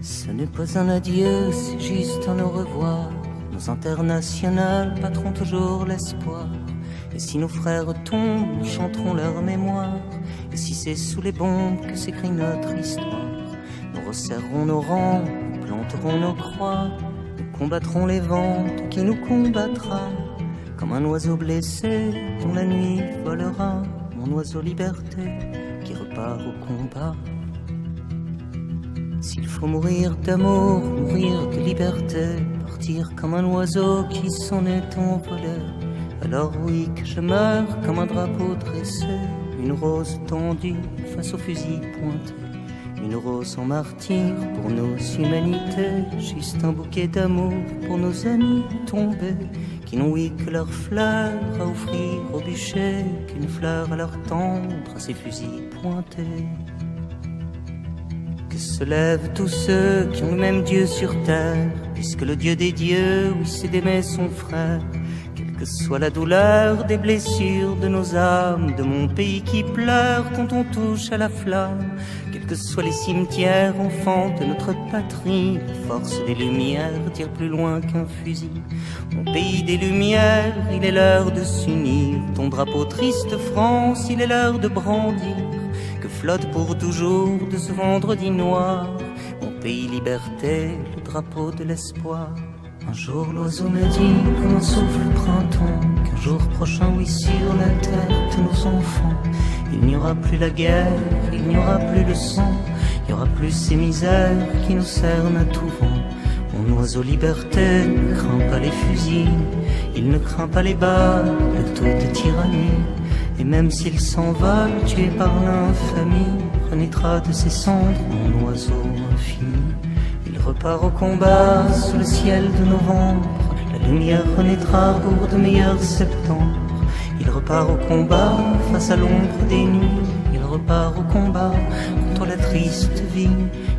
Ce n'est pas un adieu, c'est juste un au revoir. Nos internationales battront toujours l'espoir. Et si nos frères tombent, nous chanterons leur mémoire. Et si c'est sous les bombes que s'écrit notre histoire, nous resserrerons nos rangs, nous planterons nos croix. Nous combattrons les vents qui nous combattra. Comme un oiseau blessé dont la nuit volera. Mon oiseau liberté qui repart au combat. S'il faut mourir d'amour, mourir de liberté, partir comme un oiseau qui s'en est envolé, alors oui que je meurs comme un drapeau dressé, une rose tendue face au fusil pointé, une rose en martyr pour nos humanités, juste un bouquet d'amour pour nos amis tombés, qui n'ont oui que leurs fleurs à offrir au bûcher, qu'une fleur à leur tendre à ces fusils pointés. Que se lèvent tous ceux qui ont le même Dieu sur terre, puisque le Dieu des dieux, oui, c'est d'aimer son frère. Quelle que soit la douleur des blessures de nos âmes, de mon pays qui pleure quand on touche à la flamme, quels que soient les cimetières, enfants de notre patrie, la force des lumières tire plus loin qu'un fusil. Mon pays des lumières, il est l'heure de s'unir, ton drapeau triste France, il est l'heure de brandir, que flotte pour toujours de ce vendredi noir, mon pays liberté, le drapeau de l'espoir. Un jour l'oiseau me dit comme un souffle printemps, qu'un jour prochain, oui, sur la terre de nos enfants, il n'y aura plus la guerre, il n'y aura plus le sang, il n'y aura plus ces misères qui nous cernent à tout vent. Mon oiseau liberté ne craint pas les fusils, il ne craint pas les balles de toute tyrannie. Et même s'il s'envole, tué par l'infamie, renaîtra de ses cendres mon oiseau infini. Il repart au combat sous le ciel de novembre, la lumière renaîtra pour de meilleurs septembre. Il repart au combat face à l'ombre des nuits, il repart au combat contre la triste vie.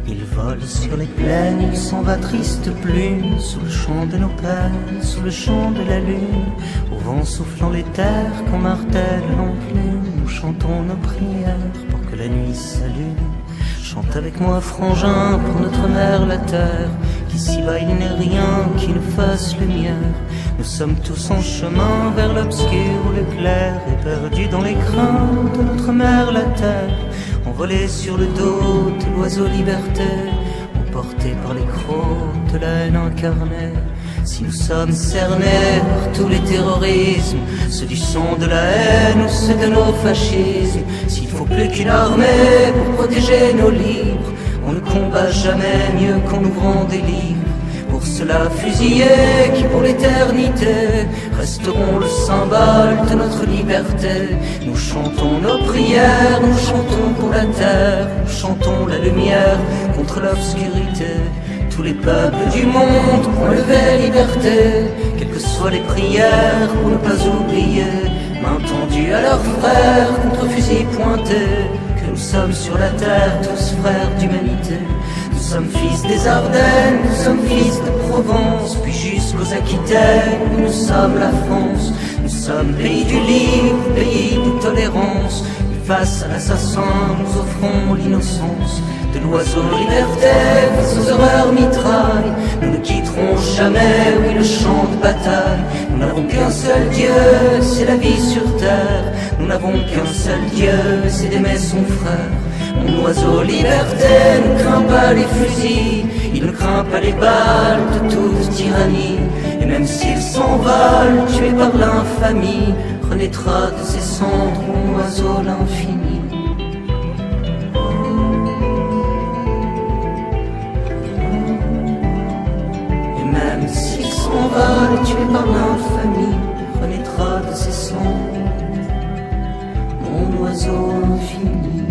Il vole sur les plaines, il s'en va triste plume, sous le chant de nos peines, sous le chant de la lune, au vent soufflant les terres qu'on martèle en plume. Nous chantons nos prières pour que la nuit s'allume. Chante avec moi, frangin, pour notre mère la terre, qu'ici-bas il n'est rien qui nous fasse lumière. Nous sommes tous en chemin vers l'obscur ou le clair, et perdus dans les craintes de notre mère la terre, envolés sur le dos de l'oiseau liberté, emportés par les crocs de la haine incarnée. Si nous sommes cernés par tous les terrorismes, ceux du sang de la haine ou ceux de nos fascismes, s'il faut plus qu'une armée pour protéger nos livres, on ne combat jamais mieux qu'en ouvrant des livres. Pour cela fusillés qui pour l'éternité resteront le symbole de notre liberté. Nous chantons nos prières, nous chantons pour la terre, nous chantons la lumière contre l'obscurité. Tous les peuples du monde ont levé liberté, quelles que soient les prières pour ne pas oublier, main tendue à leurs frères contre fusil pointé, que nous sommes sur la terre tous frères d'humanité. Nous sommes fils des Ardennes, nous sommes fils de Provence, puis jusqu'aux Aquitaines, nous sommes la France. Nous sommes pays du livre, pays de tolérance, et face à l'assassin, nous offrons l'innocence de l'oiseau liberté face aux horreurs mitrailles. Nous ne quitterons jamais, oui, le champ de bataille. Nous n'avons qu'un seul Dieu, c'est la vie sur terre. Nous n'avons qu'un seul Dieu, c'est d'aimer son frère. Mon oiseau liberté ne craint pas les fusils, il ne craint pas les balles de toute tyrannie. Et même s'il s'envole, tué par l'infamie, renaîtra de ses cendres mon oiseau l'infini. Et même s'il s'envole, tué par l'infamie, renaîtra de ses cendres mon oiseau infini.